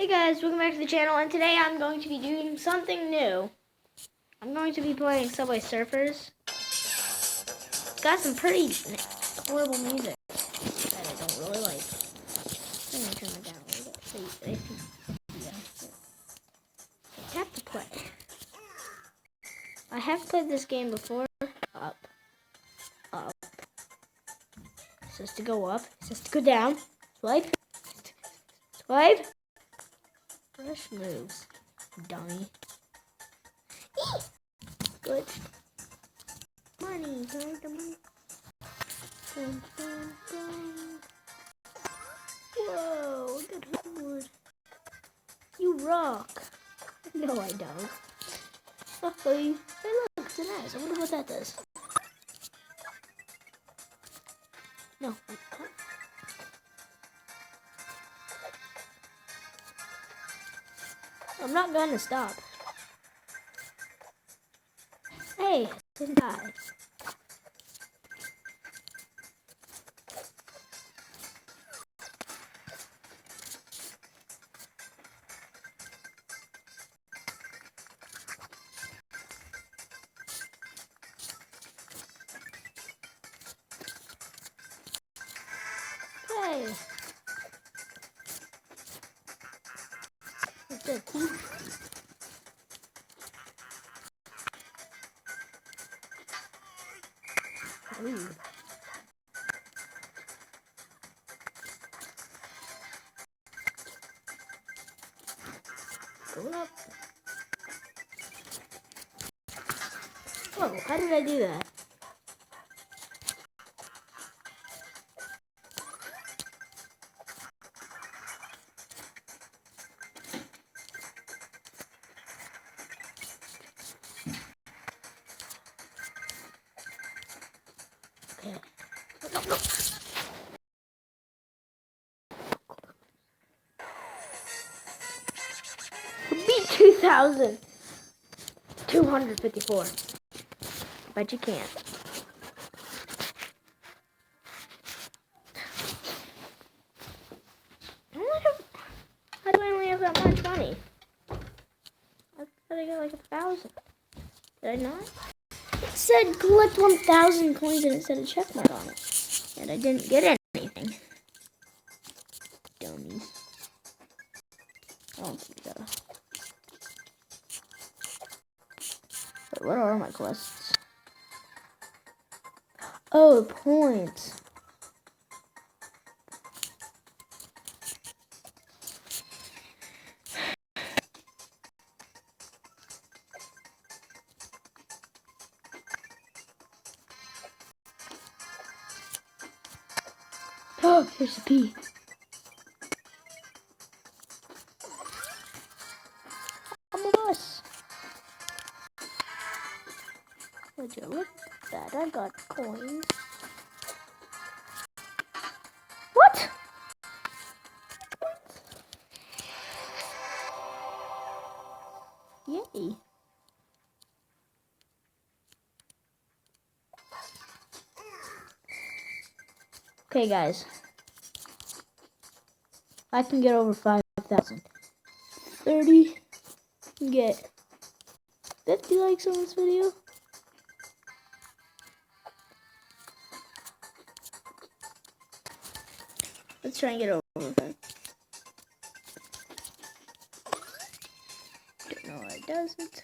Hey guys, welcome back to the channel, and today I'm going to be doing something new. I'm going to be playing Subway Surfers. It's got some pretty horrible music that I don't really like. I'm going to turn it down a little bit so you can tap to play. I have played this game before. Up. It says to go up. It says to go down. Swipe. Swipe. Fresh moves. Dummy. Good. Money. Dun, dun, dun. Whoa, good wood. You rock. No, I don't. Oh, hey, look, it's an ass. I wonder what that does. No. I'm not gonna stop. Hey, didn't die. Hey. What's that? Ooh. Going up. Whoa, how did I do that? Okay. No. Beat 2,254. Bet you can't. How do I only have that much money? I thought I got like 1,000. Did I not? It said collect 1,000 coins and it said a check mark on it. And I didn't get anything. Dummies. Oh, yeah. Wait, what are my quests? Oh, points. Oh, here's a P. I'm a bus. Would you look at that? I got coins. What? Yay. Okay, guys. I can get over 5,000. 30. Get 50 likes on this video. Let's try and get over that. Don't know why it doesn't.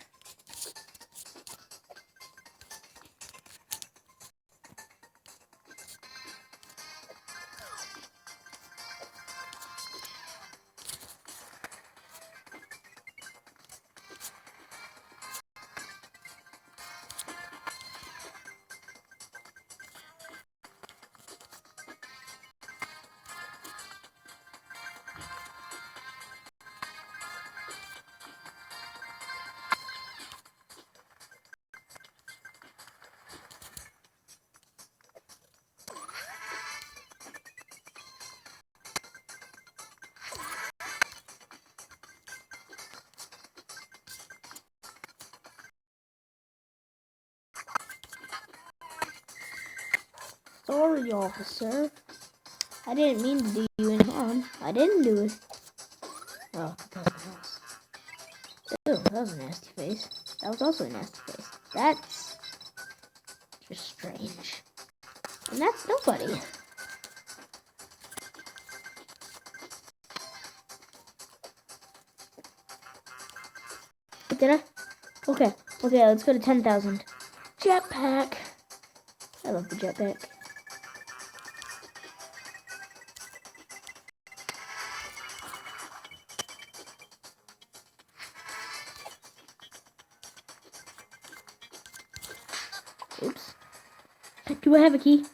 Sorry, officer. I didn't mean to do you any harm. I didn't do it. Oh, that was nice. Ew, that was a nasty face. That was also a nasty face. That's just strange. And that's nobody. Did I? Okay, let's go to 10,000. Jetpack. I love the jetpack. Oops. Do I have a key?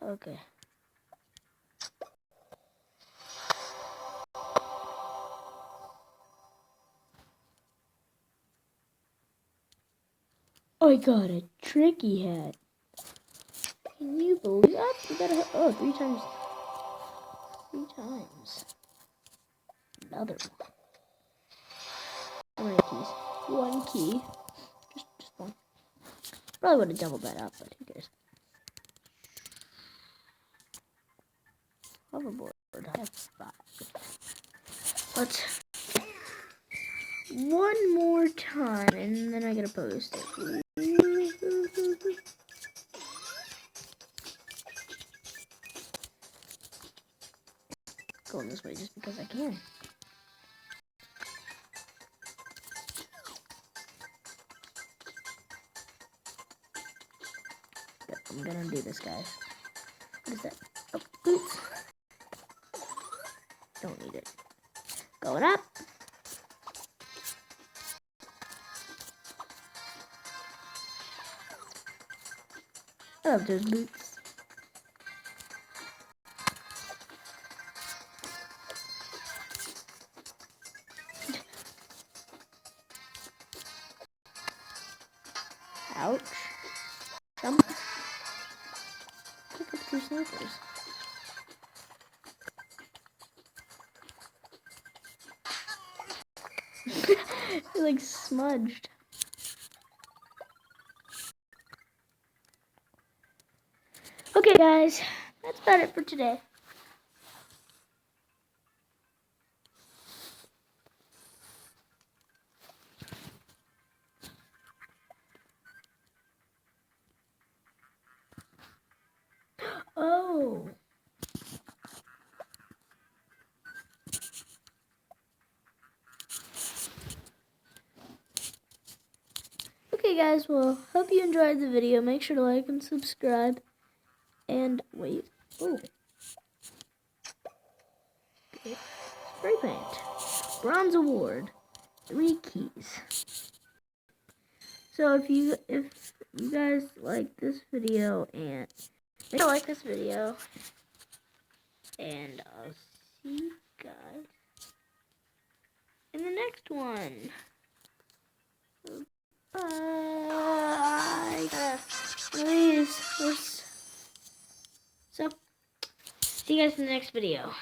Okay. I got a tricky hat. Can you believe that? You gotta, oh, 3 times. 3 times. Another one. How many keys? 1 key. Just one. Probably would have doubled that up, but who cares? Hoverboard. I have 5. Let's one more time, and then I gotta post it. Going this way just because I can. Yep, I'm gonna do this, guys. What is that? Oh, boots. Don't need it. Going up. I love those boots. Ouch. Jump. Pick up 2 snipers. You're like smudged. Okay, guys. That's about it for today. Oh. Okay, guys. Well, hope you enjoyed the video. Make sure to like and subscribe. And wait. Oh. Okay. Spray paint. Bronze award. 3 keys. So if you guys like this video and make sure to like this video, and I'll see you guys in the next one. Bye. Please. So see you guys in the next video.